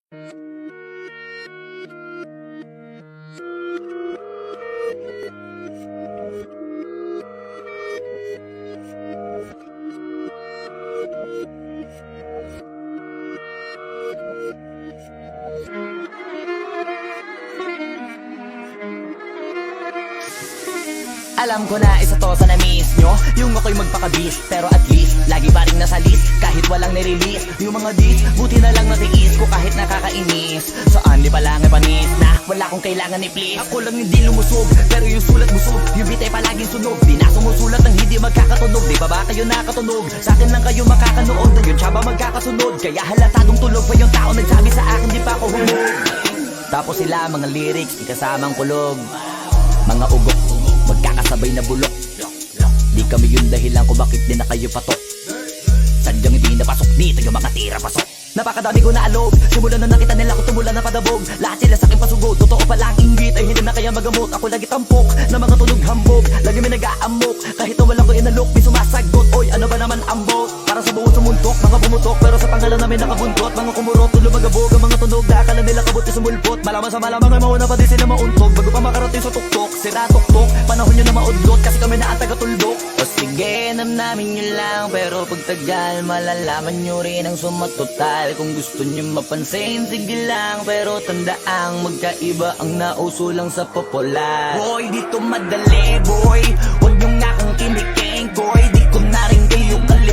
Alam ko na isa to sa na-miss nyo, yung ako'y magpakabis. Pero at least, lagi pa rin nasa list kahit walang nirelease. Yung mga dis, buti na lang natiis ko kahit nakakainis. Saan di pa lang ay panis na wala kong kailangan ni please. Ako lang hindi lumusog, pero yung sulat busog. Yung bitay palaging sunog, di na sumusulat ng hindi magkakatunog. Di ba ba kayo nakatunog? Sa akin lang kayo makakanood, yun siya ba magkakasunod? Kaya halatadong tulog pa yung tao nagsabi sa akin di pa ako humog. Tapos sila mga lyrics, ikasamang kulog. Mga ugok, magkakasabay na bulok. Di kami yung dahilan kung bakit di na kayo patok. Sadyang hindi napasok, di tayo makatira pasok. Napakadami ko na alog, simulan na nakita nila ko tumula na padabog. Lahat sila sa akin pasugod, totoo palang inggit ay hindi na kaya magamot. Ako lagi tampok, na mga tunog hambog. Lagi may nag-aamok, kahit na wala ko inalok. May sumasagot, oy ano ba naman ambot? Para sa buong sumuntok, mga bumutok. Pero sa pangalan namin nakabuntot. Mga kumurot, tulo magabog, ang mga tunog na akala nila kabot yung sumulpot. Malaman sa malamang ay mauna pa din sila mauntog. Bago pa makarating sa tuktok, sira tuktok. Panahon nyo na maudlot, kasi kami na ang taga-tuldok. O sige, namnamin nyo lang, pero pagtagal malalaman nyo rin ang sumatotal. Kung gusto nyo mapansin, sige lang, pero tandaang magkaiba ang nauso lang sa popular. Boy, dito madali, boy.